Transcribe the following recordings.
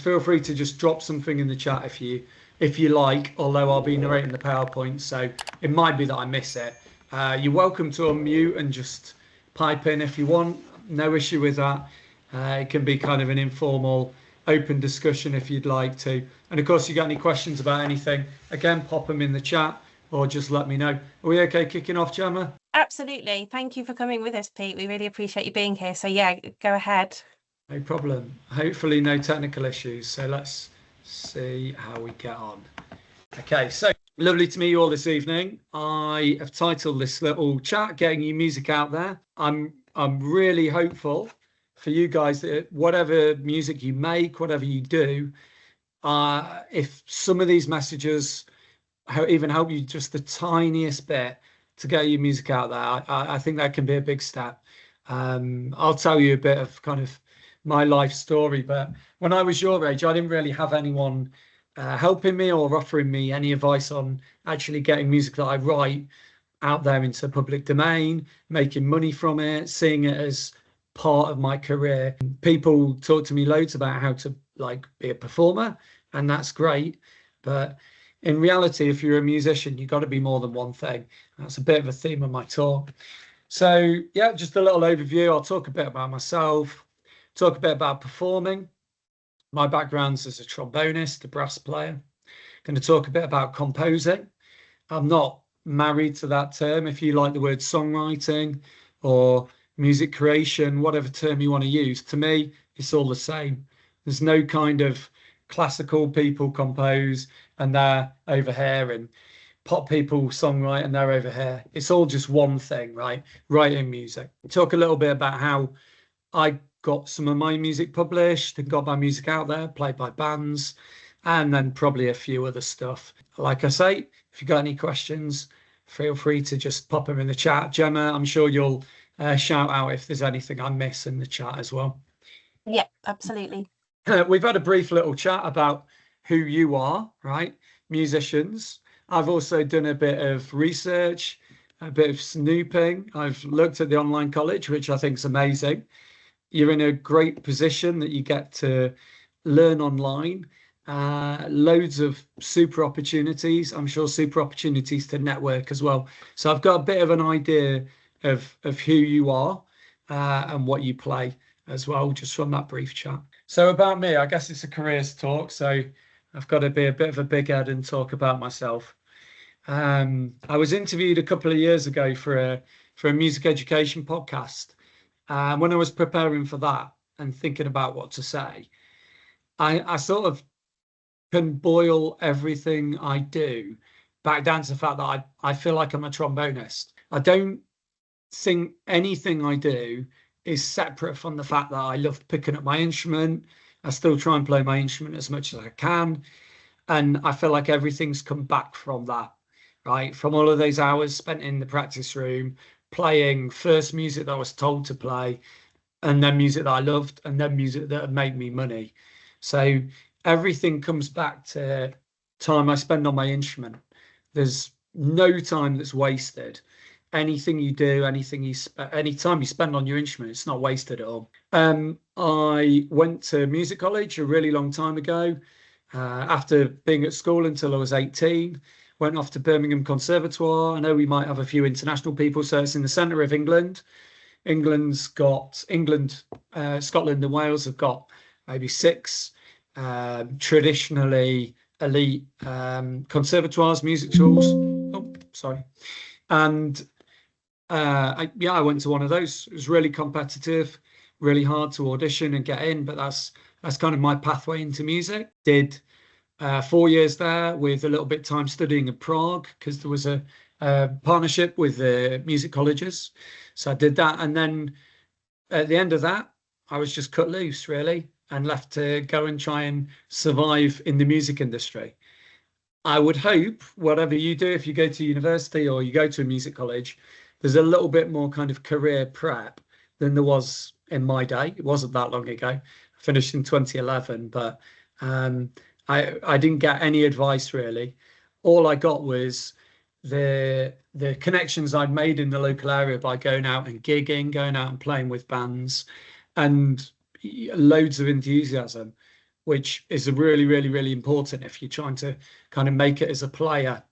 Feel free to just drop something in the chat if you like, although I'll be narrating the PowerPoint, so it might be that I miss it. You're welcome to unmute and just pipe in if you want. No issue with that. It can be kind of an informal, open discussion if you'd like to. And of course, you got any questions about anything, again, pop them in the chat or just let me know. Are we okay kicking off, Gemma? Absolutely. Thank you for coming with us, Pete. We really appreciate you being here. So yeah, go ahead. No problem. Hopefully no technical issues. So let's see how we get on. Okay, so lovely to meet you all this evening. I have titled this little chat, Getting Your Music Out There. I'm really hopeful for you guys that whatever music you make, whatever you do, if some of these messages even help you just the tiniest bit to get your music out there, I think that can be a big step. I'll tell you a bit of kind of my life story, but when I was your age, I didn't really have anyone helping me or offering me any advice on actually getting music that I write out there into public domain, making money from it, seeing it as part of my career. People talk to me loads about how to be a performer, and that's great, but in reality, if you're a musician, you've got to be more than one thing. That's a bit of a theme of my talk. So yeah, just a little overview. I'll talk a bit about myself, talk a bit about performing. My background's as a trombonist, a brass player. Going to talk a bit about composing. I'm not married to that term. If you like the word songwriting or music creation, whatever term you want to use, to me, it's all the same. There's no kind of classical people compose and they're over here, and pop people songwrite and they're over here. It's all just one thing, right? Writing music. Talk a little bit about how I got some of my music published and got my music out there, played by bands, and then probably a few other stuff. Like I say, if you've got any questions, feel free to just pop them in the chat. Gemma, I'm sure you'll shout out if there's anything I miss in the chat as well. Yeah, absolutely. We've had a brief little chat about who you are, right? Musicians. I've also done a bit of research, a bit of snooping. I've looked at the online college, which I think is amazing. You're in a great position that you get to learn online, loads of super opportunities. I'm sure super opportunities to network as well. So I've got a bit of an idea of who you are and what you play as well, just from that brief chat. So about me, I guess it's a careers talk. So I've got to be a bit of a big head and talk about myself. I was interviewed a couple of years ago for a music education podcast. When I was preparing for that and thinking about what to say, I sort of can boil everything I do back down to the fact that I feel like I'm a trombonist. I don't think anything I do is separate from the fact that I love picking up my instrument. I still try and play my instrument as much as I can. And I feel like everything's come back from that, right? From all of those hours spent in the practice room, playing first music that I was told to play, and then music that I loved, and then music that made me money. So everything comes back to time I spend on my instrument. There's no time that's wasted. Anything you do, any time you spend on your instrument, it's not wasted at all. I went to music college a really long time ago. After being at school until I was 18, went off to Birmingham Conservatoire. I know we might have a few international people, so it's in the centre of England. Scotland and Wales have got maybe 6 traditionally elite conservatoires, music schools. Oh, sorry. And I went to one of those. It was really competitive, really hard to audition and get in, but that's kind of my pathway into music. Did 4 years there with a little bit of time studying in Prague because there was a partnership with the music colleges. So I did that. And then at the end of that, I was just cut loose, really, and left to go and try and survive in the music industry. I would hope whatever you do, if you go to university or you go to a music college, there's a little bit more kind of career prep than there was in my day. It wasn't that long ago. I finished in 2011, but I didn't get any advice really. All I got was the connections I'd made in the local area by going out and gigging, going out and playing with bands, and loads of enthusiasm. which is a really important if you're trying to kind of make it as a player.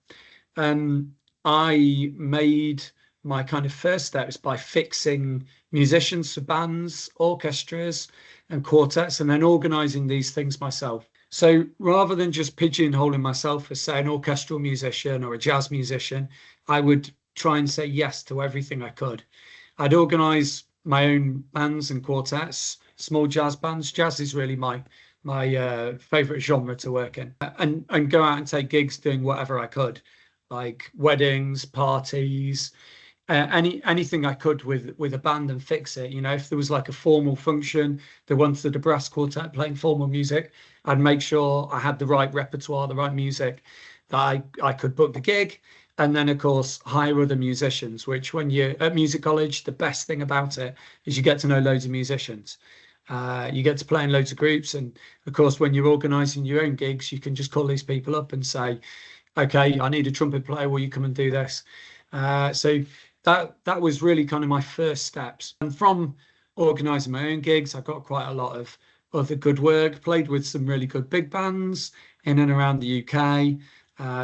I made my kind of first steps by fixing musicians for bands, orchestras, and quartets, and then organizing these things myself. So rather than just pigeonholing myself as, say, an orchestral musician or a jazz musician, I would try and say yes to everything I could. I'd organize my own bands and quartets, small jazz bands. Jazz is really my favorite genre to work in, and go out and take gigs doing whatever I could, like weddings, parties, anything I could with a band, and fix it. You know, if there was like a formal function that wanted a brass quartet playing formal music, I'd make sure I had the right repertoire, the right music, that I could book the gig. And then, of course, hire other musicians, which when you're at music college, the best thing about it is you get to know loads of musicians. You get to play in loads of groups. And of course, when you're organising your own gigs, you can just call these people up and say, okay, I need a trumpet player. Will you come and do this? So that was really kind of my first steps. And from organising my own gigs, I got quite a lot of other good work, played with some really good big bands in and around the UK.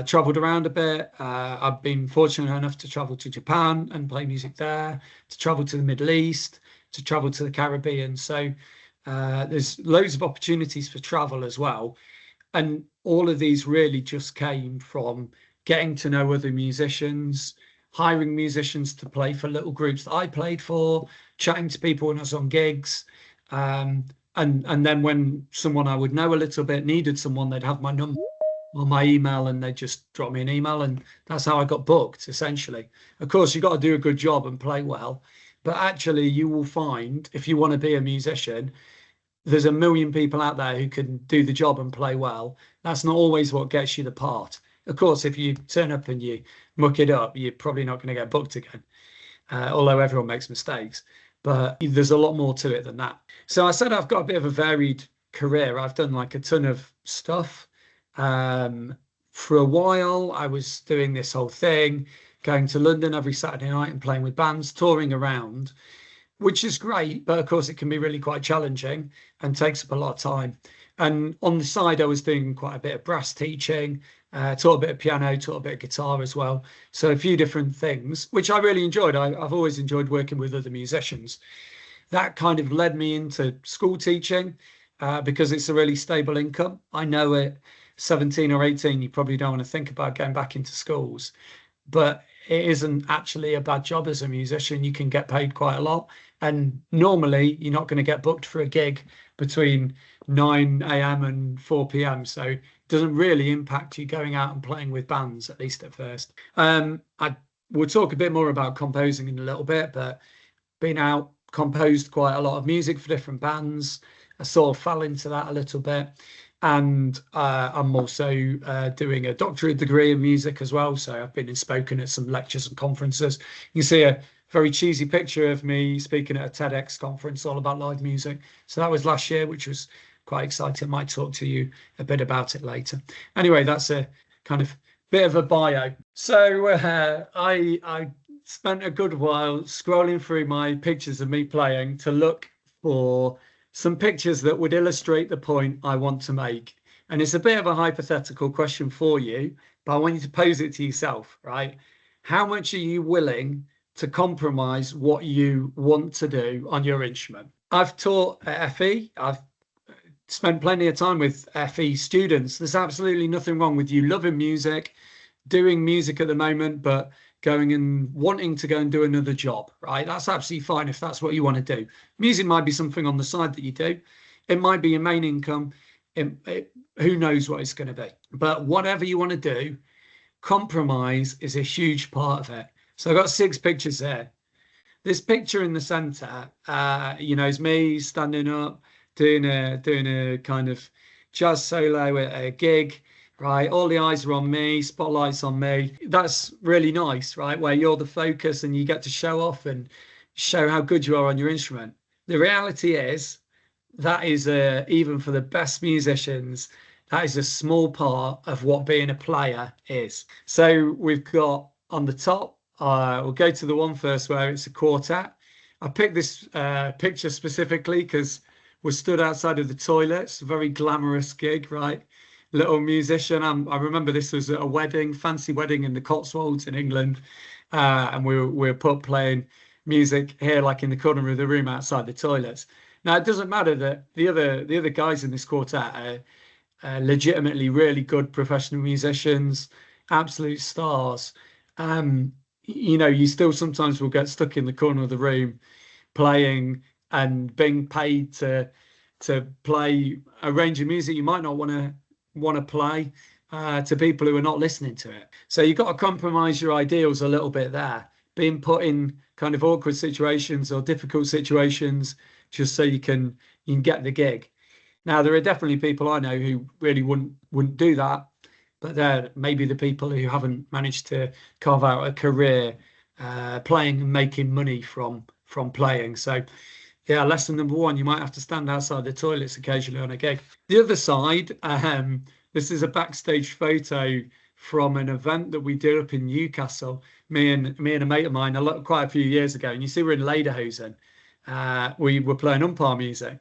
Traveled around a bit. I've been fortunate enough to travel to Japan and play music there, to travel to the Middle East, to travel to the Caribbean. So there's loads of opportunities for travel as well. And all of these really just came from getting to know other musicians, hiring musicians to play for little groups that I played for, chatting to people when I was on gigs. And then when someone I would know a little bit needed someone, they'd have my number or my email, and they just drop me an email, and that's how I got booked, essentially. Of course, you've got to do a good job and play well, but actually you will find, if you want to be a musician, there's a million people out there who can do the job and play well. That's not always what gets you the part. Of course, if you turn up and you muck it up, you're probably not going to get booked again, although everyone makes mistakes. But there's a lot more to it than that. So I said I've got a bit of a varied career. I've done like a ton of stuff. For a while, I was doing this whole thing, going to London every Saturday night and playing with bands, touring around, which is great, but of course it can be really quite challenging and takes up a lot of time. And on the side, I was doing quite a bit of brass teaching, taught a bit of piano, taught a bit of guitar as well. So a few different things, which I really enjoyed. I've always enjoyed working with other musicians. That kind of led me into school teaching because it's a really stable income. I know at 17 or 18, you probably don't want to think about going back into schools, but it isn't actually a bad job as a musician. You can get paid quite a lot. And normally you're not going to get booked for a gig between 9 a.m. and 4 p.m. So it doesn't really impact you going out and playing with bands, at least at first. We'll talk a bit more about composing in a little bit, but been out, composed quite a lot of music for different bands. I sort of fell into that a little bit. And I'm also doing a doctorate degree in music as well. So I've been spoken at some lectures and conferences. You can see a very cheesy picture of me speaking at a TEDx conference all about live music. So that was last year, which was quite exciting. I might talk to you a bit about it later. Anyway, that's a kind of bit of a bio. So I spent a good while scrolling through my pictures of me playing to look for some pictures that would illustrate the point I want to make. And it's a bit of a hypothetical question for you, but I want you to pose it to yourself, right? How much are you willing to compromise what you want to do on your instrument? I've taught at FE. I've spent plenty of time with FE students. There's absolutely nothing wrong with you loving music, doing music at the moment, but going and wanting to go and do another job, right? That's absolutely fine if that's what you want to do. Music might be something on the side that you do. It might be your main income. Who knows what it's going to be? But whatever you want to do, compromise is a huge part of it. So I've got 6 pictures there. This picture in the center, is me standing up, doing a kind of jazz solo at a gig. Right, all the eyes are on me, spotlights on me. That's really nice, right? Where you're the focus and you get to show off and show how good you are on your instrument. The reality is that is even for the best musicians, that is a small part of what being a player is. So we've got on the top, we'll go to the one first where it's a quartet. I picked this picture specifically because was stood outside of the toilets, very glamorous gig, right? Little musician. I remember this was at a wedding, fancy wedding in the Cotswolds in England, and we were playing music here, like in the corner of the room outside the toilets. Now it doesn't matter that the other guys in this quartet are legitimately really good professional musicians, absolute stars. You still sometimes will get stuck in the corner of the room playing and being paid to play a range of music you might not want to play to people who are not listening to it. So you've got to compromise your ideals a little bit there, being put in kind of awkward situations or difficult situations just so you can get the gig. Now there are definitely people I know who really wouldn't do that, but they're maybe the people who haven't managed to carve out a career playing and making money from playing. So yeah, lesson number one, you might have to stand outside the toilets occasionally on a gig. The other side, this is a backstage photo from an event that we did up in Newcastle, me and a mate of mine quite a few years ago. And you see we're in Lederhosen. We were playing umpire music.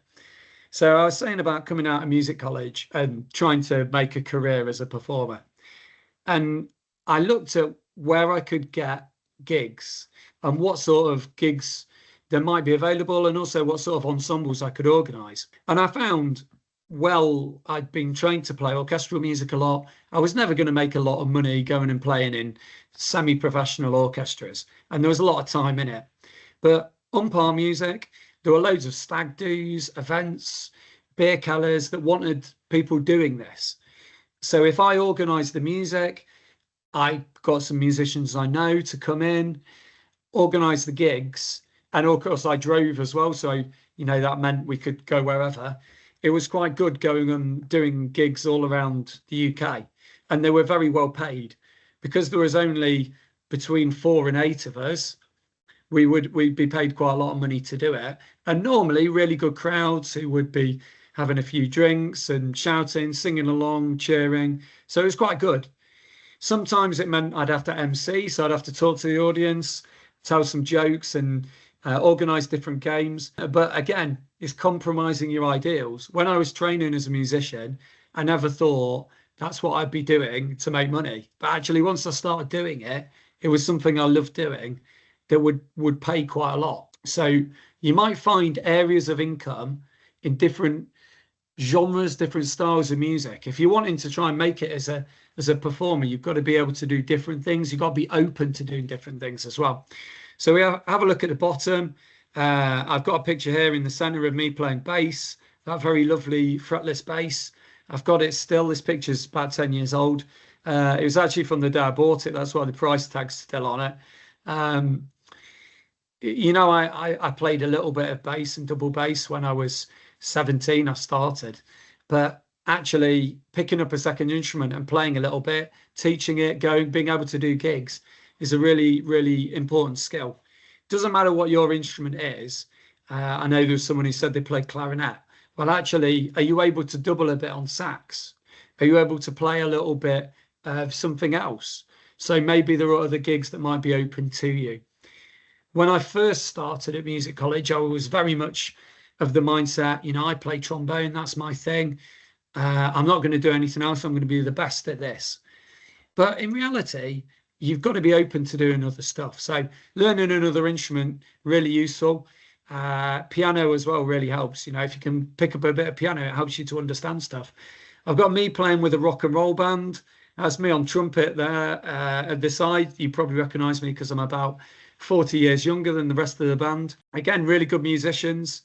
So I was saying about coming out of music college and trying to make a career as a performer. And I looked at where I could get gigs and what sort of gigs there might be available, and also what sort of ensembles I could organise. And I found, well, I'd been trained to play orchestral music a lot. I was never going to make a lot of money going and playing in semi-professional orchestras, and there was a lot of time in it. But umpire music, there were loads of stag do's, events, beer kellers that wanted people doing this. So if I organised the music, I got some musicians I know to come in, organise the gigs. And of course, I drove as well. So, that meant we could go wherever. It was quite good going and doing gigs all around the UK. And they were very well paid. Because there was only between 4 and 8 of us, we'd be paid quite a lot of money to do it. And normally really good crowds who would be having a few drinks and shouting, singing along, cheering. So it was quite good. Sometimes it meant I'd have to MC, so I'd have to talk to the audience, tell some jokes and organise different games. But again, it's compromising your ideals. When I was training as a musician, I never thought that's what I'd be doing to make money. But actually, once I started doing it, it was something I loved doing that would pay quite a lot. So you might find areas of income in different genres, different styles of music. If you're wanting to try and make it as a performer, you've got to be able to do different things. You've got to be open to doing different things as well. So we have a look at the bottom. I've got a picture here in the center of me playing bass, that very lovely fretless bass. I've got it still. This picture's about 10 years old. It was actually from the day I bought it. That's why the price tag's still on it. I played a little bit of bass and double bass when I was 17. I started, but actually picking up a second instrument and playing a little bit, teaching it, being able to do gigs is a really, really important skill. Doesn't matter what your instrument is. I know there's someone who said they played clarinet. Well, actually, are you able to double a bit on sax? Are you able to play a little bit of something else? So maybe there are other gigs that might be open to you. When I first started at music college, I was very much of the mindset, I play trombone, that's my thing. I'm not going to do anything else. I'm going to be the best at this. But in reality, you've got to be open to doing other stuff. So learning another instrument, really useful. Piano as well really helps. If you can pick up a bit of piano, it helps you to understand stuff. I've got me playing with a rock and roll band. That's me on trumpet there at the side. You probably recognize me because I'm about 40 years younger than the rest of the band. Again, really good musicians.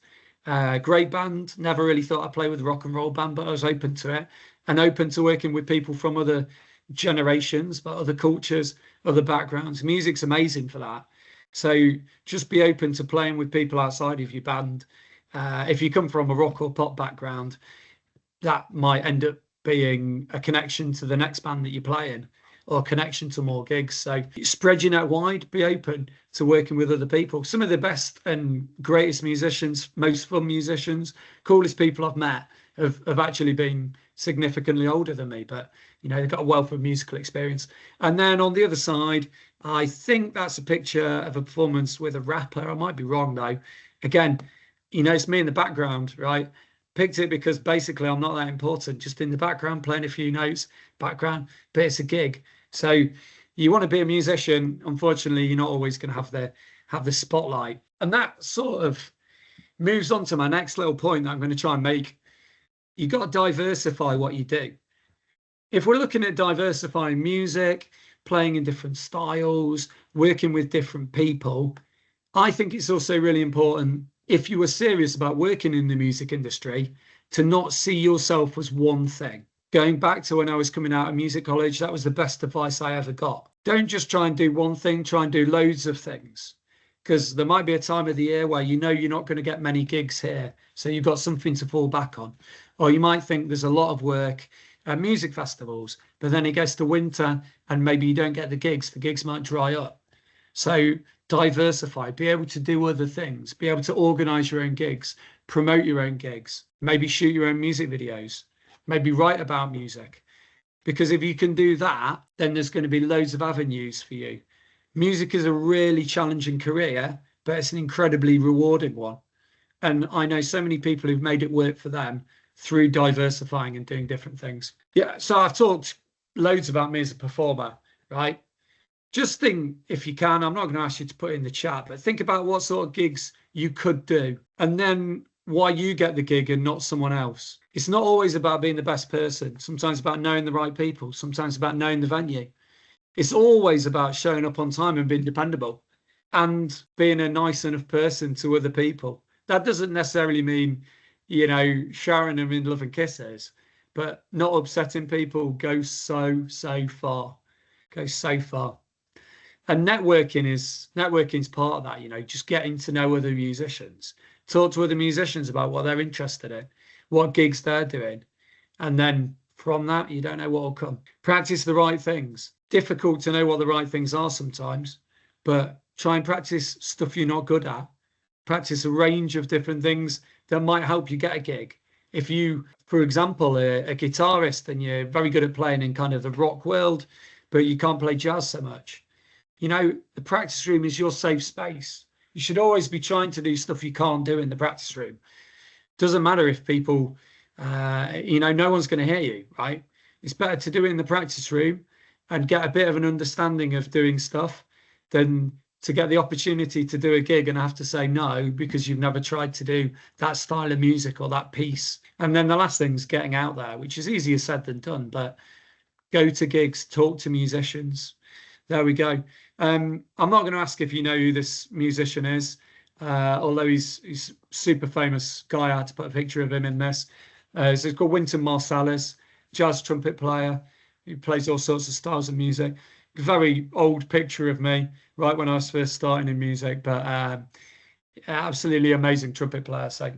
Great band. Never really thought I'd play with a rock and roll band, but I was open to it and open to working with people from other generations, but other cultures, other backgrounds. Music's amazing for that. So just be open to playing with people outside of your band. If you come from a rock or pop background, that might end up being a connection to the next band that you're playing or connection to more gigs. So spread your net wide, be open to working with other people. Some of the best and greatest musicians, most fun musicians, coolest people I've met have actually been significantly older than me, but they've got a wealth of musical experience. And then on the other side, I think that's a picture of a performance with a rapper. I might be wrong though. Again, it's me in the background, right? picked it because basically I'm not that important, just in the background, playing a few notes, background, but it's a gig. So you want to be a musician, unfortunately, you're not always going to have the spotlight. And that sort of moves on to my next little point that I'm going to try and make. You've got to diversify what you do. If we're looking at diversifying music, playing in different styles, working with different people, I think it's also really important, if you were serious about working in the music industry, to not see yourself as one thing. Going back to when I was coming out of music college, that was the best advice I ever got. Don't just try and do one thing, try and do loads of things. Because there might be a time of the year where you know you're not going to get many gigs here, so you've got something to fall back on. Or you might think there's a lot of work at music festivals, but then it gets to winter and maybe you don't get the gigs might dry up. So diversify, be able to do other things, be able to organize your own gigs, promote your own gigs, maybe shoot your own music videos, maybe write about music. Because if you can do that, then there's going to be loads of avenues for you. Music is a really challenging career, but it's an incredibly rewarding one. And I know so many people who've made it work for them through diversifying and doing different things. Yeah, so I've talked loads about me as a performer, right? Just think, if you can, I'm not going to ask you to put in the chat, but think about what sort of gigs you could do and then why you get the gig and not someone else. It's not always about being the best person. Sometimes about knowing the right people, sometimes about knowing the venue. It's always about showing up on time and being dependable and being a nice enough person to other people. That doesn't necessarily mean, you know, showering them in love and kisses, but not upsetting people goes so far. Goes so far. And networking's part of that, you know, just getting to know other musicians, talk to other musicians about what they're interested in, what gigs they're doing. And then from that, you don't know what will come. Practice the right things. Difficult to know what the right things are sometimes, but try and practice stuff you're not good at. Practice a range of different things that might help you get a gig. If you, for example, a guitarist and you're very good at playing in kind of the rock world, but you can't play jazz so much, you know, the practice room is your safe space. You should always be trying to do stuff you can't do in the practice room. Doesn't matter if people, you know, no one's going to hear you, right? It's better to do it in the practice room and get a bit of an understanding of doing stuff than to get the opportunity to do a gig and have to say no because you've never tried to do that style of music or that piece. And then the last thing's getting out there, which is easier said than done, but go to gigs, talk to musicians. There we go. I'm not going to ask if you know who this musician is, although he's a super famous guy. I had to put a picture of him in this. So it's called Wynton Marsalis, jazz trumpet player. He plays all sorts of styles of music. Very old picture of me, right when I was first starting in music, but absolutely amazing trumpet player. So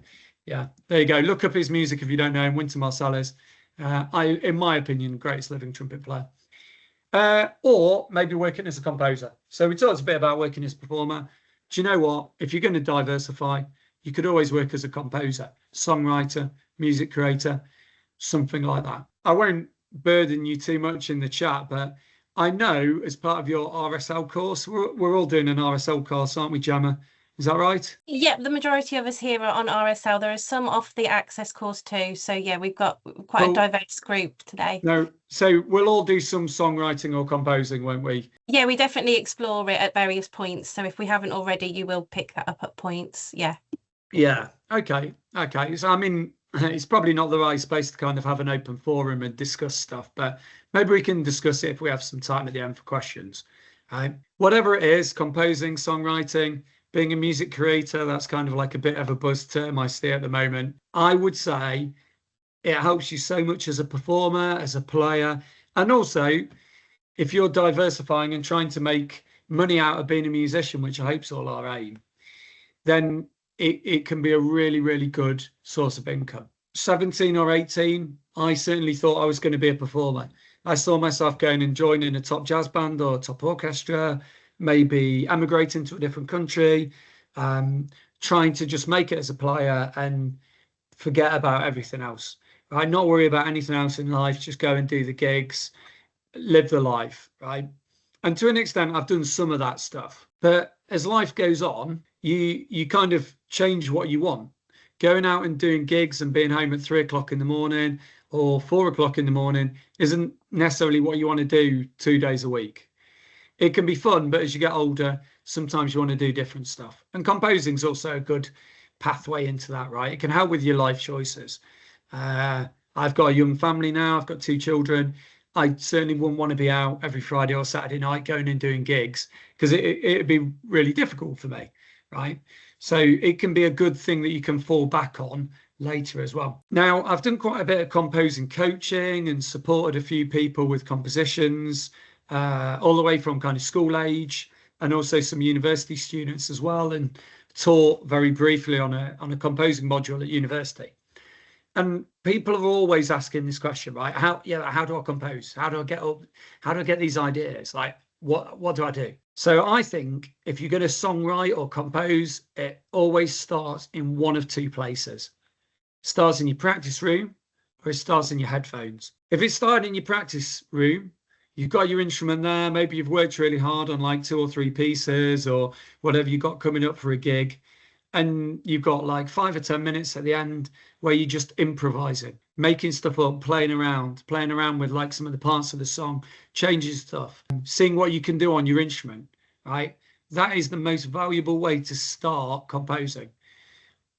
yeah, there you go. Look up his music if you don't know him, Wynton Marsalis. In my opinion, greatest living trumpet player. Or maybe working as a composer. So we talked a bit about working as a performer. Do you know what? If you're going to diversify, you could always work as a composer, songwriter, music creator, something like that. I won't burden you too much in the chat, but I know as part of your RSL course, we're all doing an RSL course, aren't we, Gemma? Is that right? Yeah, the majority of us here are on RSL. There are some off the Access course too. So yeah, we've got quite a diverse group today. No, so we'll all do some songwriting or composing, won't we? Yeah, we definitely explore it at various points. So if we haven't already, you will pick that up at points. Yeah. Yeah. Okay. So I mean, it's probably not the right space to kind of have an open forum and discuss stuff, but maybe we can discuss it if we have some time at the end for questions. Whatever it is, composing, songwriting, being a music creator, that's kind of like a bit of a buzz term I see at the moment. I would say it helps you so much as a performer, as a player, and also if you're diversifying and trying to make money out of being a musician, which I hope is all our aim, then it can be a really, really good source of income. 17 or 18, I certainly thought I was going to be a performer. I saw myself going and joining a top jazz band or top orchestra, maybe emigrating to a different country, trying to just make it as a player and forget about everything else, right? Not worry about anything else in life, just go and do the gigs, live the life, right? And to an extent, I've done some of that stuff. But as life goes on, you kind of change what you want. Going out and doing gigs and being home at 3 o'clock in the morning or 4 o'clock in the morning isn't necessarily what you want to do 2 days a week. It can be fun, but as you get older, sometimes you want to do different stuff. And composing is also a good pathway into that, right? It can help with your life choices. I've got a young family now. I've got 2 children. I certainly wouldn't want to be out every Friday or Saturday night going and doing gigs because it'd be really difficult for me, right? So it can be a good thing that you can fall back on later as well. Now, I've done quite a bit of composing coaching and supported a few people with compositions, all the way from kind of school age and also some university students as well, and taught very briefly on a composing module at university. And people are always asking this question, right? How do I compose? How do I get up? How do I get these ideas? Like, what do I do? So I think if you're going to songwrite or compose, it always starts in one of 2 places. It starts in your practice room or it starts in your headphones. If it started in your practice room, you've got your instrument there. Maybe you've worked really hard on like 2 or 3 pieces or whatever you've got coming up for a gig. And you've got like 5 or 10 minutes at the end where you're just improvising, making stuff up, playing around with like some of the parts of the song, changing stuff, seeing what you can do on your instrument, right? That is the most valuable way to start composing.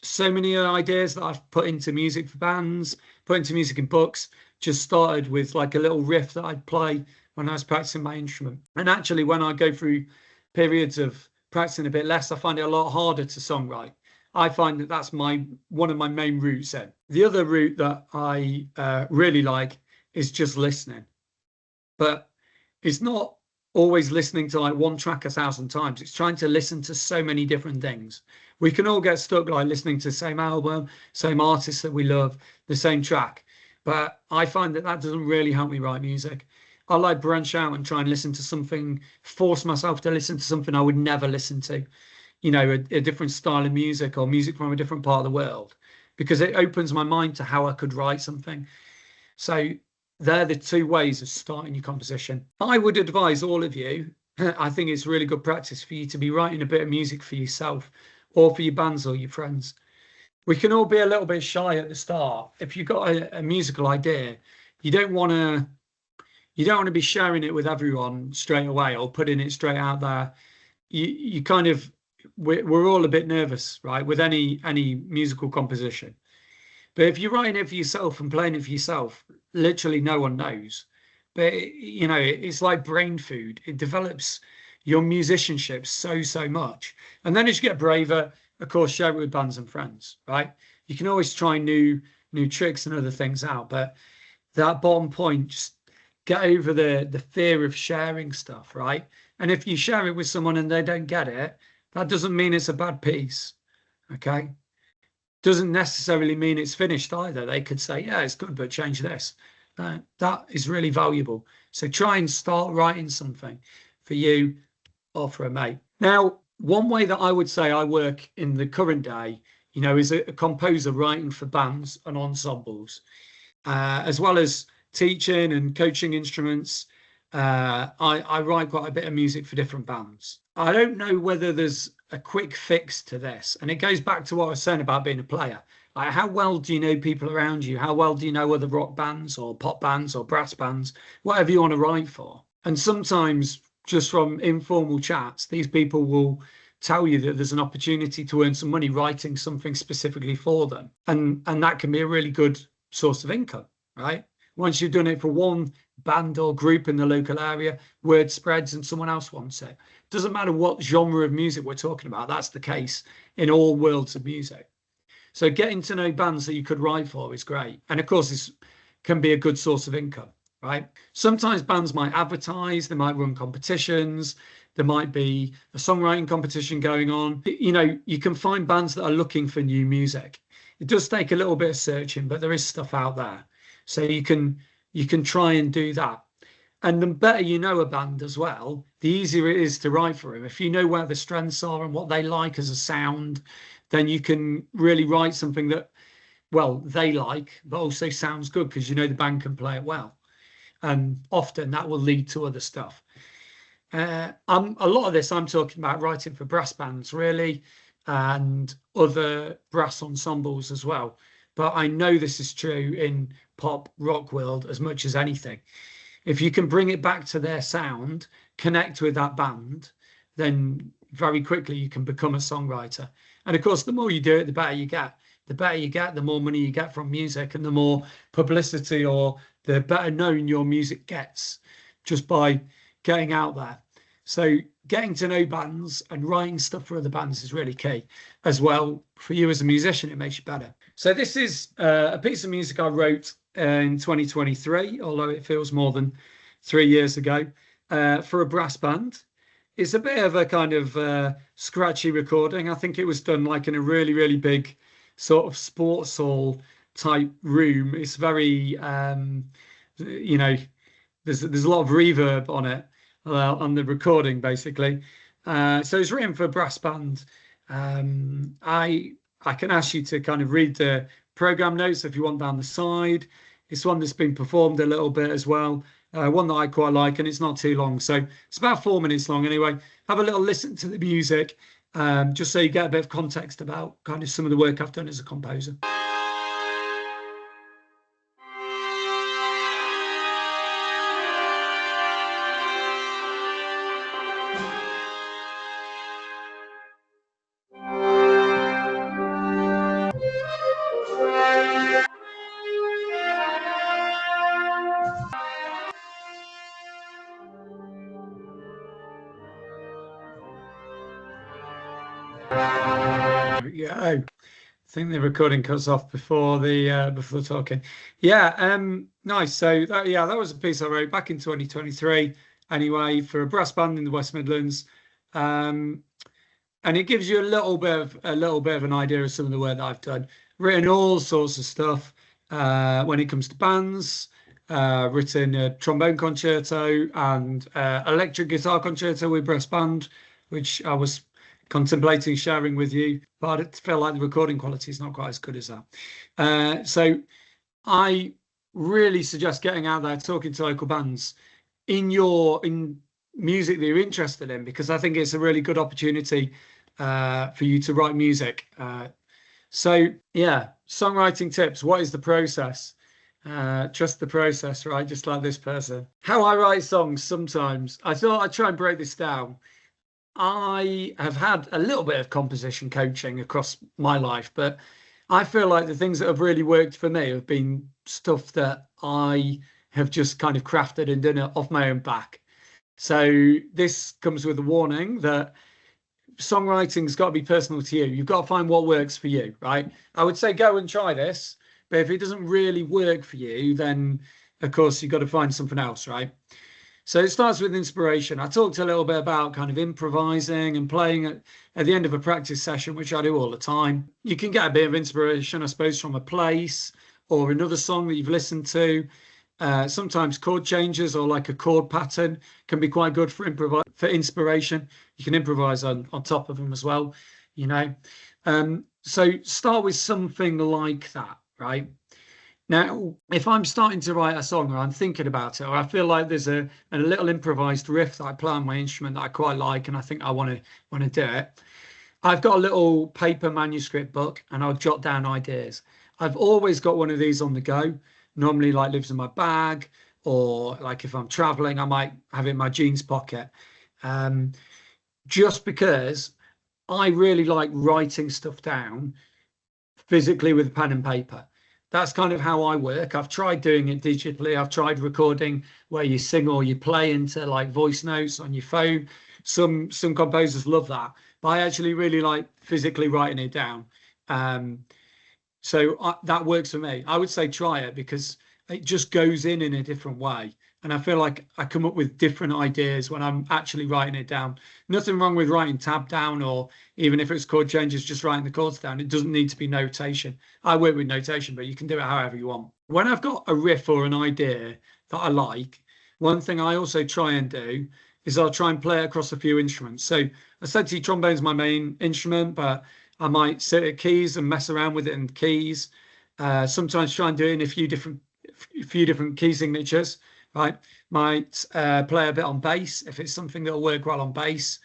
So many ideas that I've put into music for bands, put into music in books, just started with like a little riff that I'd play when I was practicing my instrument. And actually, when I go through periods of practicing a bit less, I find it a lot harder to songwrite. I find that that's one of my main routes in. The other route that I really like is just listening. But it's not always listening to like one track 1,000 times. It's trying to listen to so many different things. We can all get stuck like listening to the same album, same artist that we love, the same track. But I find that doesn't really help me write music. I like branch out and try and listen to something, force myself to listen to something I would never listen to, a different style of music or music from a different part of the world, because it opens my mind to how I could write something. So they're the 2 ways of starting your composition. I would advise all of you, I think it's really good practice for you to be writing a bit of music for yourself or for your bands or your friends. We can all be a little bit shy at the start. If you've got a musical idea, you don't want to be sharing it with everyone straight away or putting it straight out there. We're all a bit nervous, right, with any musical composition. But if you're writing it for yourself and playing it for yourself, literally no one knows. But it's like brain food. It develops your musicianship so much. And then as you get braver, of course, share it with bands and friends, right? You can always try new tricks and other things out, but that bottom point, just get over the fear of sharing stuff, right? And if you share it with someone and they don't get it, that doesn't mean it's a bad piece, okay? Doesn't necessarily mean it's finished either. They could say, yeah, it's good, but change this. That is really valuable. So try and start writing something for you or for a mate. Now, one way that I would say I work in the current day, is a composer writing for bands and ensembles, as well as teaching and coaching instruments. I write quite a bit of music for different bands. I don't know whether there's a quick fix to this, and it goes back to what I was saying about being a player. Like, how well do you know people around you? How well do you know other rock bands or pop bands or brass bands, whatever you want to write for? And sometimes just from informal chats, these people will tell you that there's an opportunity to earn some money writing something specifically for them. And that can be a really good source of income, right? Once you've done it for one band or group in the local area, word spreads and someone else wants it. Doesn't matter what genre of music we're talking about. That's the case in all worlds of music. So getting to know bands that you could write for is great. And of course, this can be a good source of income, right? Sometimes bands might advertise, they might run competitions, there might be a songwriting competition going on. You can find bands that are looking for new music. It does take a little bit of searching, but there is stuff out there. So you can try and do that. And the better you know a band as well, the easier it is to write for them. If you know where the strengths are and what they like as a sound, then you can really write something that, well, they like, but also sounds good because you know the band can play it well. And often that will lead to other stuff. A lot of this I'm talking about writing for brass bands, really, and other brass ensembles as well. But I know this is true in pop rock world as much as anything. If you can bring it back to their sound, connect with that band, then very quickly you can become a songwriter. And of course, the more you do it, the better you get. The better you get, the more money you get from music, and the more publicity, or the better known your music gets just by getting out there. So getting to know bands and writing stuff for other bands is really key as well. For you as a musician, it makes you better. So this is a piece of music I wrote in 2023, although it feels more than 3 years ago, for a brass band. It's a bit of a kind of scratchy recording. I think it was done like in a really, really big sort of sports hall type room. It's very, you know, there's a lot of reverb on it, on the recording, basically. So it's written for a brass band. I can ask you to kind of read the program notes if you want down the side. It's one that's been performed a little bit as well. One that I quite like, and it's not too long. So it's about 4 minutes long anyway. Have a little listen to the music, just so you get a bit of context about kind of some of the work I've done as a composer. Yeah, I think the recording cuts off before the talking. Yeah, nice. So that was a piece I wrote back in 2023 anyway, for a brass band in the West Midlands. And it gives you a little bit of an idea of some of the work that I've done. Written all sorts of stuff when it comes to bands. Written a trombone concerto and electric guitar concerto with brass band, which I was contemplating sharing with you, but it felt like the recording quality is not quite as good as that. So I really suggest getting out there, talking to local bands in music that you're interested in, because I think it's a really good opportunity for you to write music. So yeah, songwriting tips. What is the process? Trust the process, right? Just like this person. How I write songs sometimes. I thought I'd try and break this down. I have had a little bit of composition coaching across my life, but I feel like the things that have really worked for me have been stuff that I have just kind of crafted and done it off my own back. So this comes with a warning that songwriting's got to be personal to you. You've got to find what works for you, right? I would say go and try this, but if it doesn't really work for you, then of course you've got to find something else, right? So it starts with inspiration. I talked a little bit about kind of improvising and playing at the end of a practice session, which I do all the time. You can get a bit of inspiration, I suppose, from a place or another song that you've listened to. Sometimes chord changes or like a chord pattern can be quite good for inspiration. You can improvise on top of them as well, you know. So start with something like that, right? Now, if I'm starting to write a song, or I'm thinking about it, or I feel like there's a little improvised riff that I play on my instrument that I quite like, and I think I want to do it, I've got a little paper manuscript book, and I'll jot down ideas. I've always got one of these on the go. Normally, like, lives in my bag, or like if I'm traveling, I might have it in my jeans pocket. Just because I really like writing stuff down physically with pen and paper. That's kind of how I work. I've tried doing it digitally. I've tried recording where you sing or you play into like voice notes on your phone. Some composers love that, but I actually really like physically writing it down. So that works for me. I would say try it, because it just goes in a different way. And I feel like I come up with different ideas when I'm actually writing it down. Nothing wrong with writing tab down, or even if it's chord changes, just writing the chords down. It doesn't need to be notation. I work with notation, but you can do it however you want. When I've got a riff or an idea that I like, one thing I also try and do is I'll try and play it across a few instruments. So I said to you, trombone's my main instrument, but I might sit at keys and mess around with it in keys. Sometimes try and do it in a few different key signatures. Right, might play a bit on bass if it's something that'll work well on bass.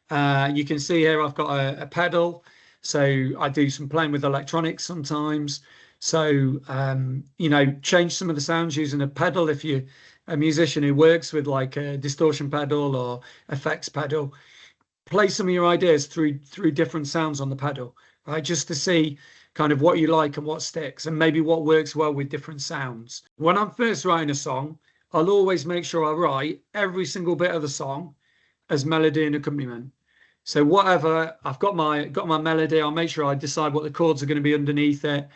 You can see here I've got a pedal. So I do some playing with electronics sometimes. So, you know, change some of the sounds using a pedal. If you're a musician who works with like a distortion pedal or effects pedal, play some of your ideas through different sounds on the pedal, right? Just to see kind of what you like and what sticks and maybe what works well with different sounds. When I'm first writing a song, I'll always make sure I write every single bit of the song as melody and accompaniment. So whatever I've got my melody, I'll make sure I decide what the chords are going to be underneath it,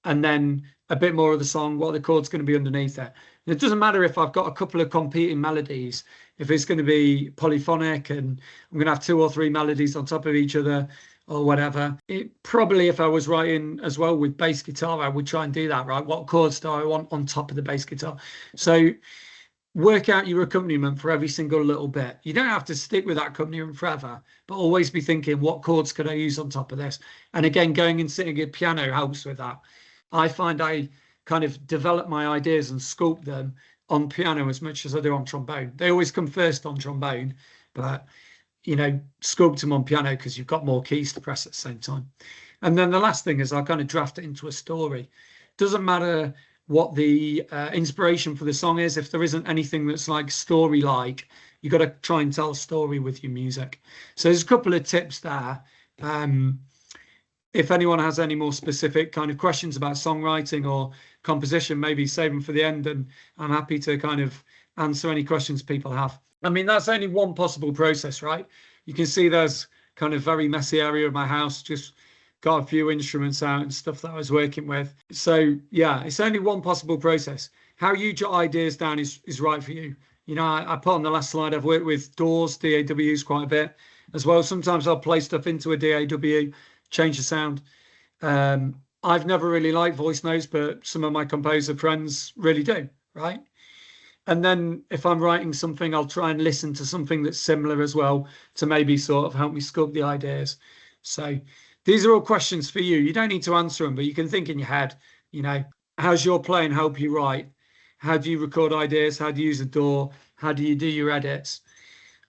and then a bit more of the song, what the chord's going to be underneath it. And it doesn't matter if I've got a couple of competing melodies, if it's going to be polyphonic and I'm going to have 2 or 3 melodies on top of each other or whatever. It probably, if I was writing as well with bass guitar, I would try and do that, right? What chords do I want on top of the bass guitar? So work out your accompaniment for every single little bit. You don't have to stick with that accompaniment forever, but always be thinking, what chords could I use on top of this? And again, going and sitting at piano helps with that. I find I kind of develop my ideas and sculpt them on piano as much as I do on trombone. They always come first on trombone, but you know, sculpt them on piano because you've got more keys to press at the same time. And then the last thing is I kind of draft it into a story. Doesn't matter what the inspiration for the song is. If there isn't anything that's like story-like, you've got to try and tell a story with your music. So there's a couple of tips there. If anyone has any more specific kind of questions about songwriting or composition, maybe save them for the end, and I'm happy to kind of answer any questions people have. I mean, that's only one possible process, right? You can see there's kind of very messy area of my house, just got a few instruments out and stuff that I was working with. So yeah, it's only one possible process. How you jot ideas down is right for you. You know, I put on the last slide, I've worked with DAWs, DAWs quite a bit as well. Sometimes I'll play stuff into a DAW, change the sound. I've never really liked voice notes, but some of my composer friends really do, right? And then if I'm writing something, I'll try and listen to something that's similar as well to maybe sort of help me sculpt the ideas. So these are all questions for you. You don't need to answer them, but you can think in your head, you know, how's your playing help you write? How do you record ideas? How do you use a DAW? How do you do your edits?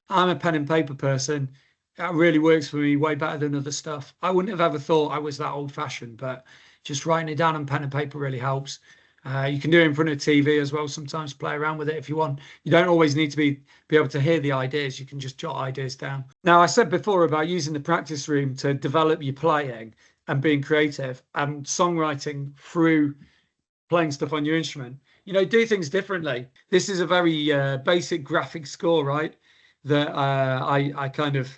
I'm a pen and paper person. That really works for me way better than other stuff. I wouldn't have ever thought I was that old fashioned, but just writing it down on pen and paper really helps. You can do it in front of TV as well. Sometimes play around with it if you want. You don't always need to be able to hear the ideas. You can just jot ideas down. Now, I said before about using the practice room to develop your playing and being creative and songwriting through playing stuff on your instrument. You know, do things differently. This is a very basic graphic score, right? That I kind of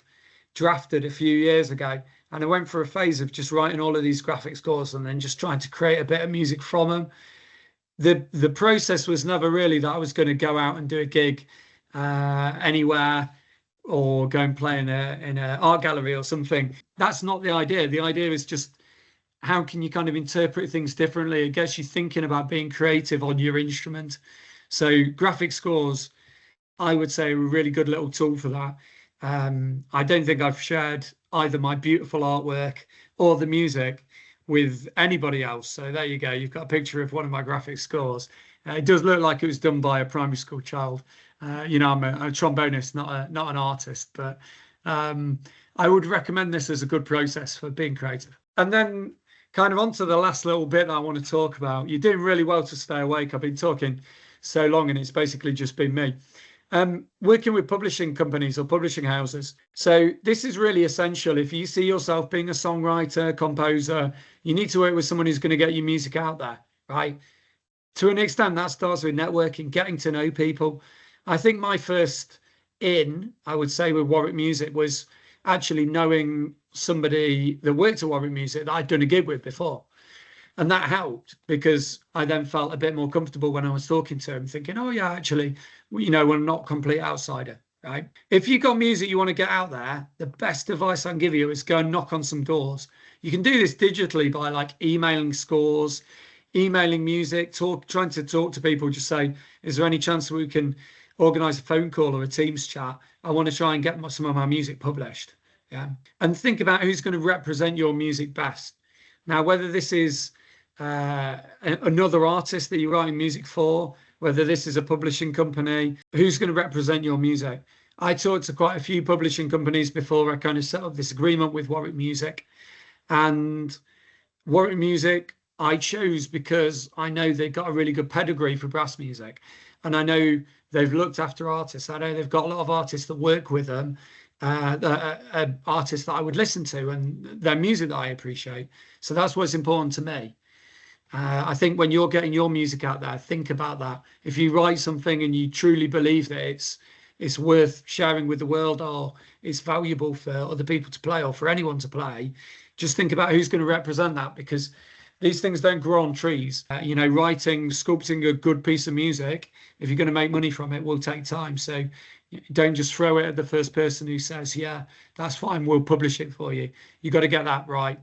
drafted a few years ago. And I went for a phase of just writing all of these graphic scores and then just trying to create a bit of music from them. The process was never really that I was going to go out and do a gig anywhere or go and play in an art gallery or something. That's not the idea. The idea is just how can you kind of interpret things differently? It gets you thinking about being creative on your instrument. So graphic scores, I would say, are a really good little tool for that. I don't think I've shared either my beautiful artwork or the music with anybody else. So there you go. You've got a picture of one of my graphic scores. It does look like it was done by a primary school child. You know, I'm a trombonist, not an artist, but I would recommend this as a good process for being creative. And then kind of onto the last little bit that I want to talk about. You're doing really well to stay awake. I've been talking so long and it's basically just been me. Working with publishing companies or publishing houses. So this is really essential. If you see yourself being a songwriter, composer, you need to work with someone who's going to get your music out there, right? To an extent, that starts with networking, getting to know people. I think my first I would say, with Warwick Music was actually knowing somebody that worked at Warwick Music that I'd done a gig with before. And that helped because I then felt a bit more comfortable when I was talking to him, thinking, oh, yeah, actually, you know, we're not a complete outsider, right? If you've got music you want to get out there, the best advice I can give you is go and knock on some doors. You can do this digitally by like emailing scores, emailing music, trying to talk to people, just say, is there any chance that we can organise a phone call or a Teams chat? I want to try and get some of my music published. Yeah. And think about who's going to represent your music best. Now, whether this is another artist that you're writing music for, whether this is a publishing company, who's going to represent your music. I talked to quite a few publishing companies before I kind of set up this agreement with Warwick Music. And Warwick Music I chose because I know they've got a really good pedigree for brass music, and I know they've looked after artists. I know they've got a lot of artists that work with them, artists that I would listen to, and their music that I appreciate. So that's what's important to me. I think when you're getting your music out there, think about that. If you write something and you truly believe that it's worth sharing with the world, or it's valuable for other people to play, or for anyone to play, just think about who's going to represent that, because these things don't grow on trees. Writing, sculpting a good piece of music, if you're going to make money from it, will take time. So don't just throw it at the first person who says, yeah, that's fine, we'll publish it for you. You've got to get that right.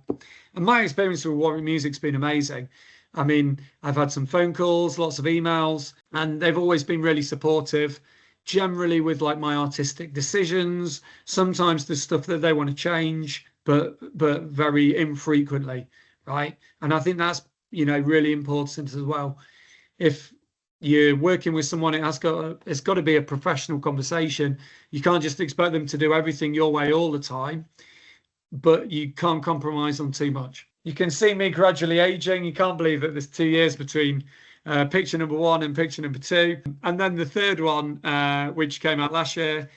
And my experience with Warwick Music's been amazing. I mean, I've had some phone calls, lots of emails, and they've always been really supportive, generally with like my artistic decisions. Sometimes there's stuff that they want to change, but very infrequently, right? And I think that's, really important as well. If you're working with someone, it's got to be a professional conversation. You can't just expect them to do everything your way all the time, but you can't compromise on too much. You can see me gradually aging. You can't believe that there's 2 years between picture number 1 and picture number 2. And then the third one, which came out last year,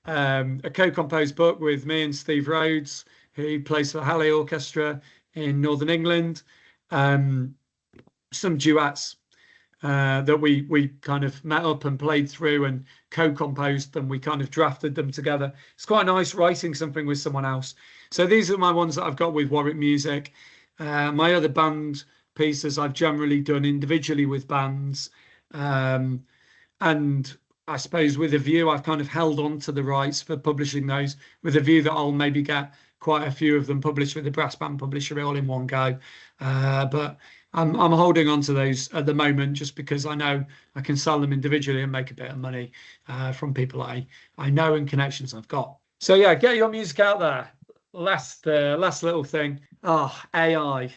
a co-composed book with me and Steve Rhodes, who plays for Halley Orchestra in Northern England. Some duets that we kind of met up and played through and co-composed them. We kind of drafted them together. It's quite nice writing something with someone else. So these are my ones that I've got with Warwick Music. My other band pieces I've generally done individually with bands. And I suppose with a view, I've kind of held on to the rights for publishing those, with a view that I'll maybe get quite a few of them published with the brass band publisher all in one go. But I'm holding on to those at the moment, just because I know I can sell them individually and make a bit of money from people I know and connections I've got. So yeah, get your music out there. Last little thing. AI.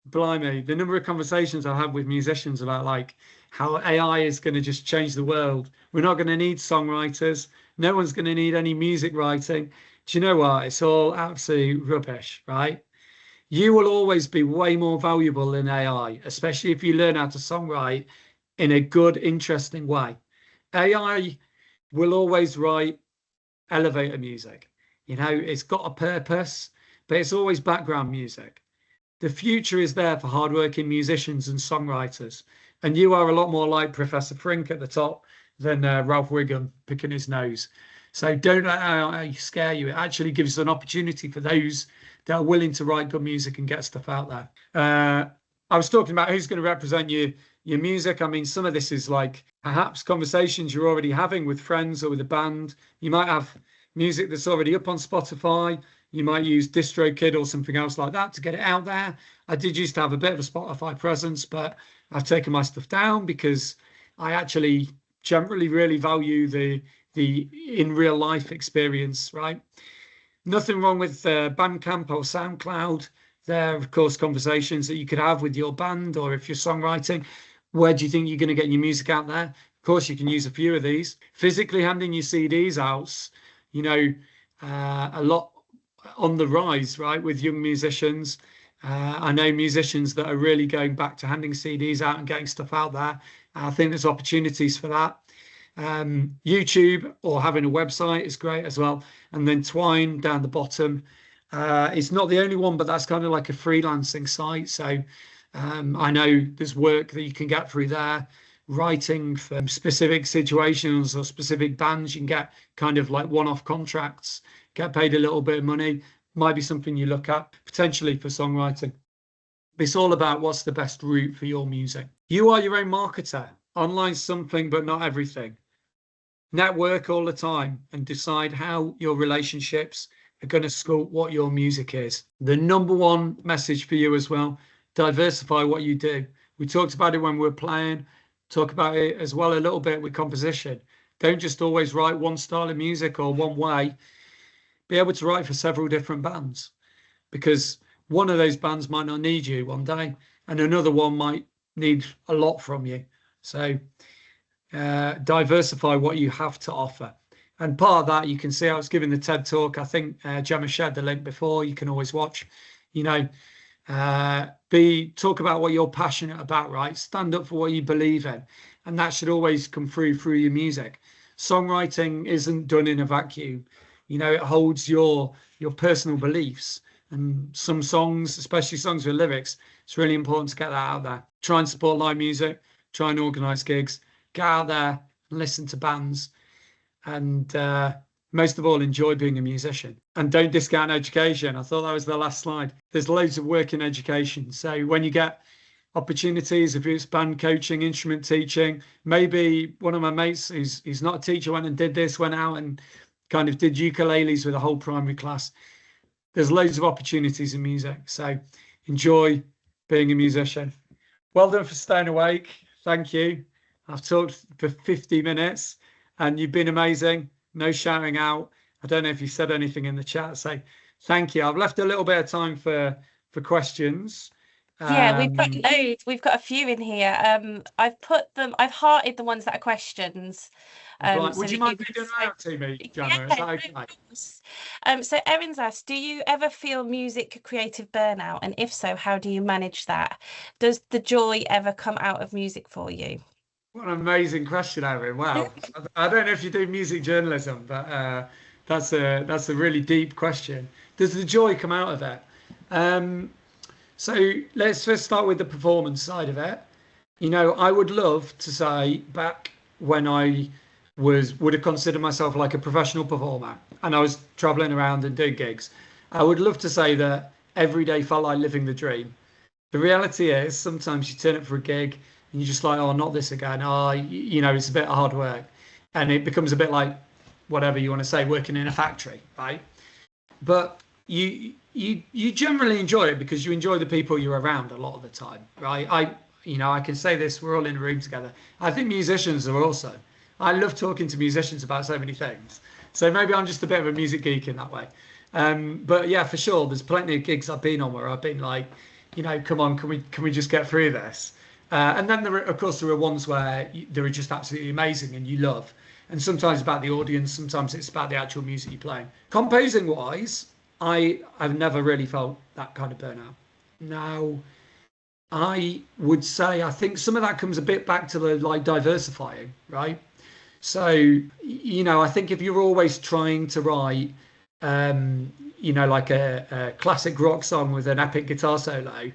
Blimey, the number of conversations I've had with musicians about like how AI is going to just change the world. We're not going to need songwriters. No one's going to need any music writing. Do you know what? It's all absolute rubbish, right? You will always be way more valuable than AI, especially if you learn how to songwrite in a good, interesting way. AI will always write elevator music. It's got a purpose, but it's always background music. The future is there for hardworking musicians and songwriters. And you are a lot more like Professor Frink at the top than Ralph Wiggum picking his nose. So don't let AI scare you. It actually gives an opportunity for those that are willing to write good music and get stuff out there. I was talking about who's going to represent your music. I mean, some of this is like perhaps conversations you're already having with friends or with a band. You might have music that's already up on Spotify. You might use DistroKid or something else like that to get it out there. I did used to have a bit of a Spotify presence, but I've taken my stuff down because I actually generally really value the in real life experience, right? Nothing wrong with Bandcamp or SoundCloud. They're, of course, conversations that you could have with your band, or if you're songwriting, where do you think you're going to get your music out there? Of course, you can use a few of these. Physically handing your CDs out, a lot on the rise, right, with young musicians. I know musicians that are really going back to handing CDs out and getting stuff out there. I think there's opportunities for that. YouTube or having a website is great as well. And then Twine down the bottom. It's not the only one, but that's kind of like a freelancing site. So I know there's work that you can get through there. Writing for specific situations or specific bands, you can get kind of like one-off contracts, get paid a little bit of money. Might be something you look at potentially for songwriting. It's all about what's the best route for your music. You are your own marketer. Online something, but not everything. Network all the time and decide how your relationships are going to sculpt what your music is. The number one message for you as well, diversify what you do. We talked about it when we were playing. Talk about it as well a little bit with composition. Don't just always write one style of music or one way. Be able to write for several different bands, because one of those bands might not need you one day and another one might need a lot from you. So diversify what you have to offer. And part of that, you can see I was giving the TED talk. I think Gemma shared the link before. You can always watch You know, talk about what you're passionate about, right? Stand up for what you believe in, and that should always come through your music. Songwriting isn't done in a vacuum. You know, it holds your personal beliefs, and some songs, especially songs with lyrics, it's really important to get that out there. Try and support live music, try and organize gigs, get out there and listen to bands, and most of all, enjoy being a musician, and don't discount education. I thought that was the last slide. There's loads of work in education. So when you get opportunities, if it's band coaching, instrument teaching, maybe one of my mates he's not a teacher went and did this, went out and kind of did ukuleles with a whole primary class. There's loads of opportunities in music. So enjoy being a musician. Well done for staying awake. Thank you. I've talked for 50 minutes and you've been amazing. No shouting out. I don't know if you said anything in the chat. So thank you. I've left a little bit of time for questions. Yeah, we've got loads. We've got a few in here. I've hearted the ones that are questions. Right. So Would you mind reading them out to me, Gemma? Is that okay? So Erin's asked, do you ever feel music creative burnout? And if so, how do you manage that? Does the joy ever come out of music for you? What an amazing question, Erin. Wow. I don't know if you do music journalism, but that's a really deep question. Does the joy come out of it? So let's first start with the performance side of it. You know, I would love to say back when I would have considered myself like a professional performer and I was traveling around and doing gigs. I would love to say that every day felt like living the dream. The reality is sometimes you turn up for a gig and you're just like, oh, not this again. Oh, you know, it's a bit of hard work. And it becomes a bit like whatever you want to say, working in a factory, right? But you generally enjoy it because you enjoy the people you're around a lot of the time, right? I can say this, we're all in a room together. I think musicians are also. I love talking to musicians about so many things. So maybe I'm just a bit of a music geek in that way. But yeah, for sure, there's plenty of gigs I've been on where I've been like, you know, come on, can we just get through this? And then there are ones where they're just absolutely amazing and you love. And sometimes it's about the audience, sometimes it's about the actual music you're playing. Composing wise, I've never really felt that kind of burnout. Now, I would say I think some of that comes a bit back to the like diversifying, right? So, you know, I think if you're always trying to write, you know, like a classic rock song with an epic guitar solo,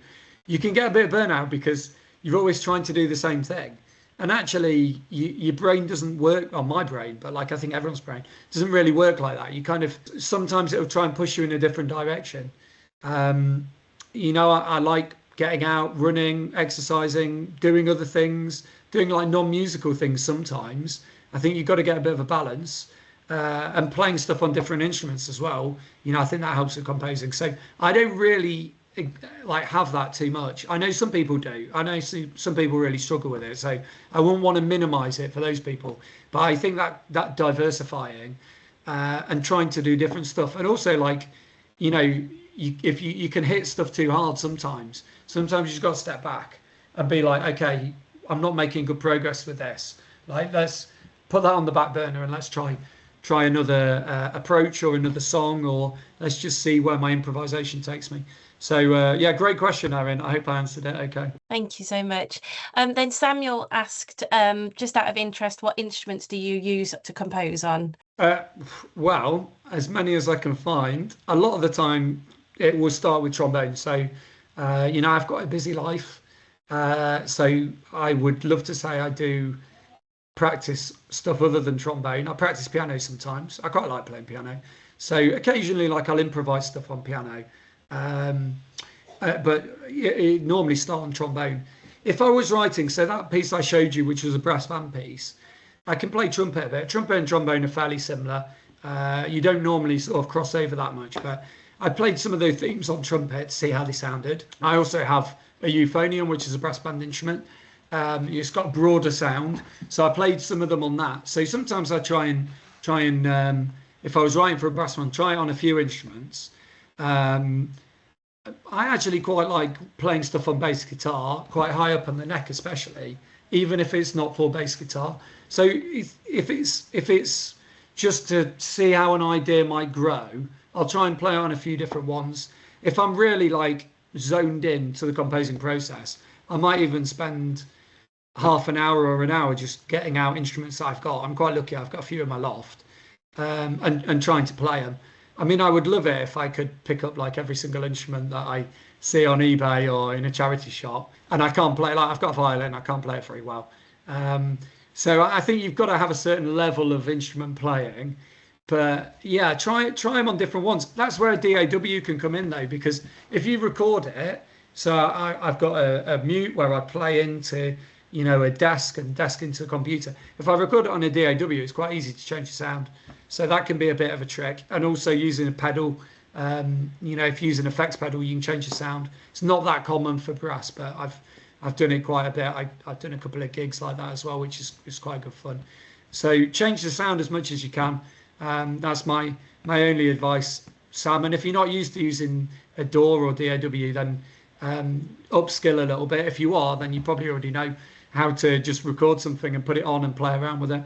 you can get a bit of burnout because you're always trying to do the same thing. And actually, your brain doesn't work, or my brain, but like I think everyone's brain doesn't really work like that. You kind of, sometimes it'll try and push you in a different direction. You know, I like getting out, running, exercising, doing other things, doing like non-musical things sometimes. I think you've got to get a bit of a balance. And playing stuff on different instruments as well. You know, I think that helps with composing. So I don't really like have that too much. I know some people do. I know some people really struggle with it. So I wouldn't want to minimize it for those people. But I think that diversifying and trying to do different stuff, and also like, you know, if you can hit stuff too hard sometimes you've just got to step back and be like, okay, I'm not making good progress with this. Like, let's put that on the back burner and let's try another approach or another song, or let's just see where my improvisation takes me. So yeah, great question, Erin. I hope I answered it okay. Thank you so much. Then Samuel asked, just out of interest, what instruments do you use to compose on? Well, as many as I can find. A lot of the time it will start with trombone. So you know, I've got a busy life, so I would love to say I do practice stuff other than trombone. I practice piano sometimes. I quite like playing piano. So occasionally, like, I'll improvise stuff on piano. But it normally start on trombone. If I was writing, so that piece I showed you, which was a brass band piece, I can play trumpet a bit. Trumpet and trombone are fairly similar. You don't normally sort of cross over that much, but I played some of the themes on trumpet to see how they sounded. I also have a euphonium, which is a brass band instrument. It's got a broader sound, so I played some of them on that. So sometimes I try and if I was writing for a brass band, try it on a few instruments. I actually quite like playing stuff on bass guitar, quite high up on the neck especially, even if it's not for bass guitar. So if it's just to see how an idea might grow, I'll try and play on a few different ones. If I'm really like zoned in to the composing process, I might even spend half an hour or an hour just getting out instruments I've got. I'm quite lucky, I've got a few in my loft, and trying to play them. I mean, I would love it if I could pick up like every single instrument that I see on eBay or in a charity shop, and I can't play. Like, I've got a violin, I can't play it very well. So I think you've got to have a certain level of instrument playing. But yeah, try them on different ones. That's where a DAW can come in though, because if you record it, so I've got a mute where I play into, a desk and desk into a computer. If I record it on a DAW, it's quite easy to change the sound. So that can be a bit of a trick. And also using a pedal, if you use an effects pedal, you can change the sound. It's not that common for brass, but I've done it quite a bit. I've done a couple of gigs like that as well, which is quite good fun. So change the sound as much as you can. That's my only advice, Sam. And if you're not used to using a DAW or DAW, then upskill a little bit. If you are, then you probably already know how to just record something and put it on and play around with it.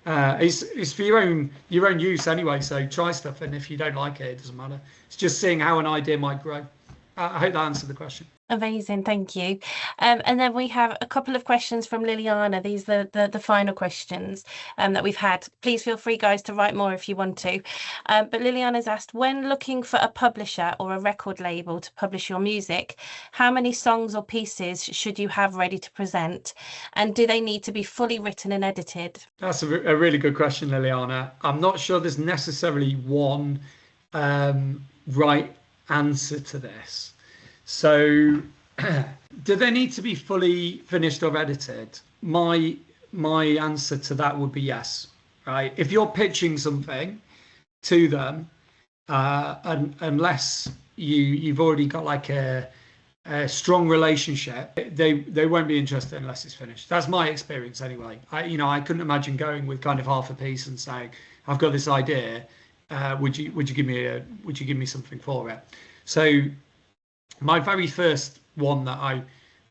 It's for your own use anyway. So try stuff, and if you don't like it, it doesn't matter. It's just seeing how an idea might grow. I hope that answered the question. Amazing, thank you. And then we have a couple of questions from Liliana. These are the final questions that we've had. Please feel free, guys, to write more if you want to. But Liliana's asked, when looking for a publisher or a record label to publish your music, how many songs or pieces should you have ready to present? And do they need to be fully written and edited? That's a really good question, Liliana. I'm not sure there's necessarily one right answer to this. So do they need to be fully finished or edited? My answer to that would be yes, right? If you're pitching something to them, unless you've already got like a strong relationship, they won't be interested unless it's finished. That's my experience anyway. I couldn't imagine going with kind of half a piece and saying, I've got this idea, would you give me something for it? So my very first one that I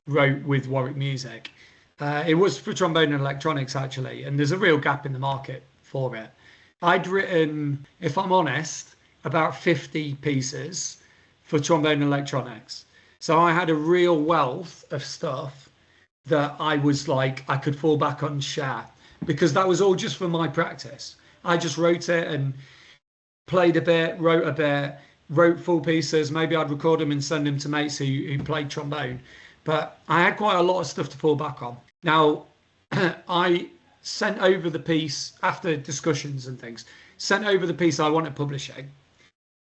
wrote with Warwick Music, it was for trombone and electronics actually, and there's a real gap in the market for it. I'd written, if I'm honest, about 50 pieces for trombone and electronics. So I had a real wealth of stuff that I was like, I could fall back on and share, because that was all just for my practice. I just wrote it and played a bit, wrote a bit, wrote full pieces. Maybe I'd record them and send them to mates who played trombone. But I had quite a lot of stuff to fall back on. Now, I sent over the piece after discussions and things, sent over the piece I wanted publishing,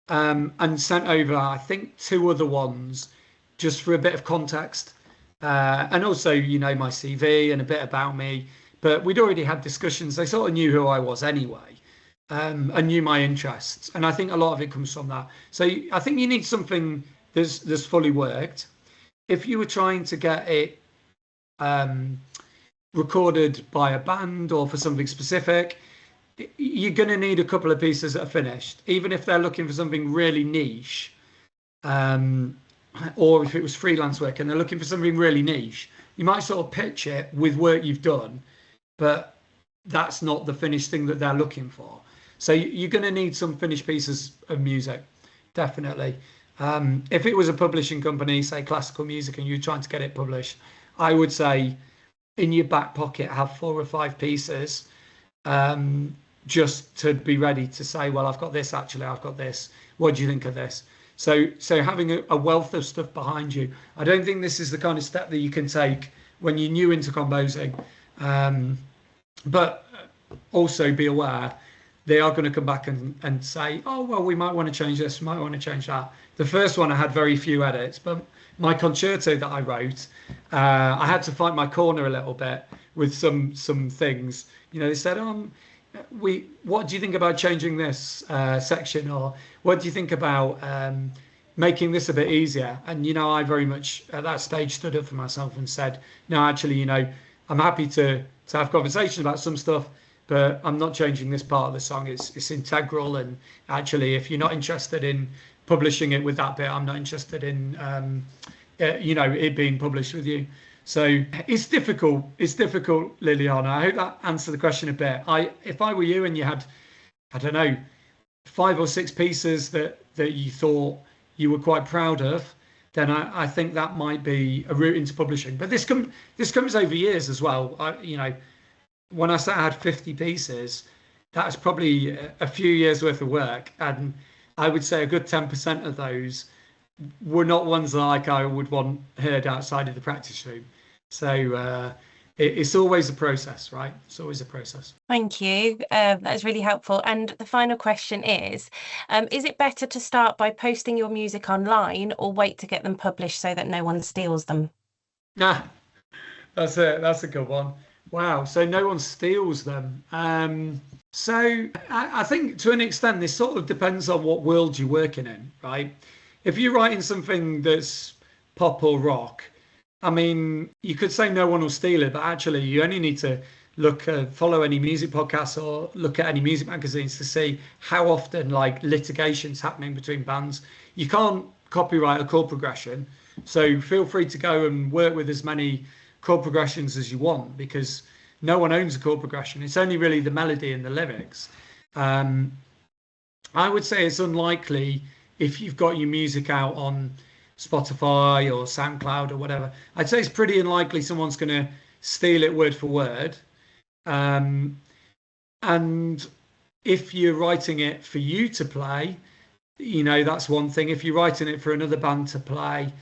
and sent over, I think, 2 other ones just for a bit of context. And also, my CV and a bit about me. But we'd already had discussions. They sort of knew who I was anyway. And knew my interests, and I think a lot of it comes from that. So I think you need something that's fully worked. If you were trying to get it recorded by a band or for something specific, you're going to need a couple of pieces that are finished, even if they're looking for something really niche, or if it was freelance work and they're looking for something really niche, you might sort of pitch it with work you've done, but that's not the finished thing that they're looking for. So you're going to need some finished pieces of music, definitely. If it was a publishing company, say classical music, and you're trying to get it published, I would say in your back pocket have 4 or 5 pieces, just to be ready to say, well, I've got this, actually, I've got this. What do you think of this? So having a wealth of stuff behind you. I don't think this is the kind of step that you can take when you're new into composing. But also be aware they are going to come back and say, oh, well, we might want to change this, we might want to change that. The first one I had very few edits, but my concerto that I wrote, I had to fight my corner a little bit with some things. They said, what do you think about changing this section? Or what do you think about making this a bit easier? And, I very much at that stage stood up for myself and said, no, actually, I'm happy to have conversations about some stuff, but I'm not changing this part of the song. It's integral, and actually, if you're not interested in publishing it with that bit, I'm not interested in it being published with you. So it's difficult. It's difficult, Liliana. I hope that answered the question a bit. If I were you and you had, I don't know, 5 or 6 pieces that you thought you were quite proud of, then I think that might be a route into publishing. But this comes over years as well. When I said I had 50 pieces, that's probably a few years worth of work, and I would say a good 10% of those were not ones like I would want heard outside of the practice room. So it's always a process, right? It's always a process. Thank you. That's really helpful. And the final question is it better to start by posting your music online or wait to get them published so that no one steals them? Nah, that's a good one. Wow. So no one steals them. So I think to an extent, this sort of depends on what world you're working in, right? If you're writing something that's pop or rock, I mean, you could say no one will steal it, but actually you only need to follow any music podcasts or look at any music magazines to see how often like litigation's happening between bands. You can't copyright a chord progression, so feel free to go and work with as many chord progressions as you want, because no one owns a chord progression. It's only really the melody and the lyrics. I would say it's unlikely if you've got your music out on Spotify or SoundCloud or whatever. I'd say it's pretty unlikely someone's going to steal it word for word. And if you're writing it for you to play, that's one thing. If you're writing it for another band to play,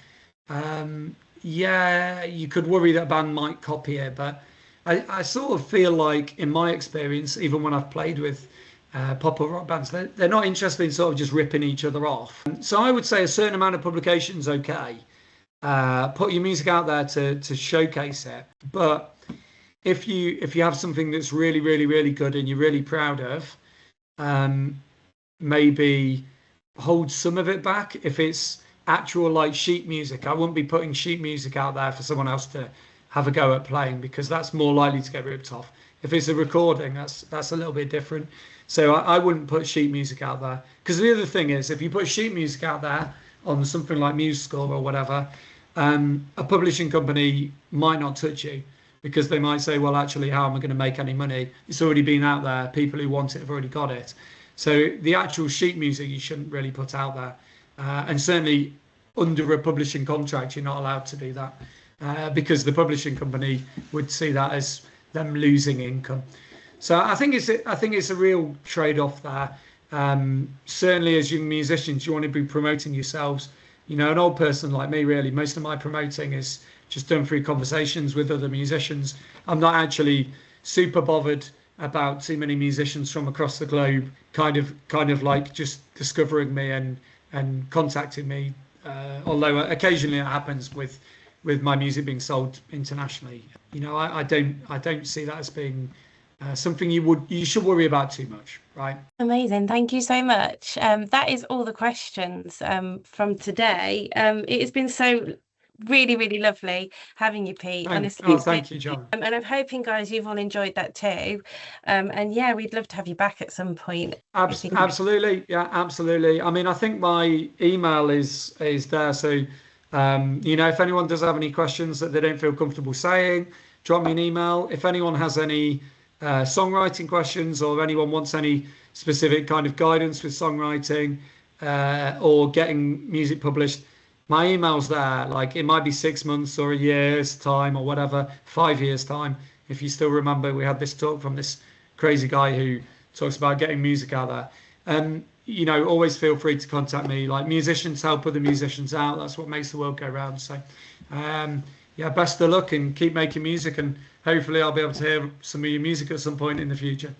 you could worry that a band might copy it. But I sort of feel like, in my experience, even when I've played with pop or rock bands, they're not interested in sort of just ripping each other off. So I would say a certain amount of publication's okay. Put your music out there to showcase it. But if you have something that's really, really, really good and you're really proud of, maybe hold some of it back. If it's actual like sheet music, I wouldn't be putting sheet music out there for someone else to have a go at playing, because that's more likely to get ripped off. If it's a recording, that's a little bit different. So I wouldn't put sheet music out there, because the other thing is, if you put sheet music out there on something like MuseScore or whatever, a publishing company might not touch you, because they might say, well, actually, how am I going to make any money? It's already been out there. People who want it have already got it. So the actual sheet music you shouldn't really put out there. And certainly under a publishing contract, you're not allowed to do that, because the publishing company would see that as them losing income. So I think it's a real trade-off there. Certainly as young musicians, you want to be promoting yourselves. An old person like me, really, most of my promoting is just done through conversations with other musicians. I'm not actually super bothered about too many musicians from across the globe kind of like just discovering me and contacting me, although occasionally it happens with my music being sold internationally. I don't see that as being something you should worry about too much, right? Amazing. Thank you so much. That is all the questions from today. It has been so really, really lovely having you, Pete. Honestly. Thank you, John. And I'm hoping, guys, you've all enjoyed that too. And yeah, we'd love to have you back at some point. Absolutely. Yeah, absolutely. I mean, I think my email is there. So, if anyone does have any questions that they don't feel comfortable saying, drop me an email. If anyone has any songwriting questions, or anyone wants any specific kind of guidance with songwriting or getting music published, my email's there. Like, it might be 6 months or a year's time or whatever, 5 years time. If you still remember, we had this talk from this crazy guy who talks about getting music out there. Always feel free to contact me. Like, musicians help other musicians out. That's what makes the world go round. So, best of luck and keep making music, and hopefully I'll be able to hear some of your music at some point in the future.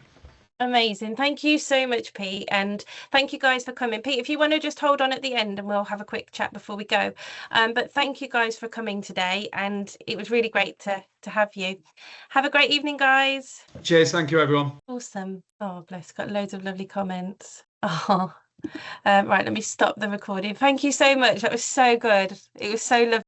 Amazing. Thank you so much, Pete. And thank you guys for coming. Pete, if you want to just hold on at the end and we'll have a quick chat before we go. But thank you guys for coming today. And it was really great to have you. Have a great evening, guys. Cheers. Thank you, everyone. Awesome. Oh, bless. Got loads of lovely comments. Oh, right. Let me stop the recording. Thank you so much. That was so good. It was so lovely.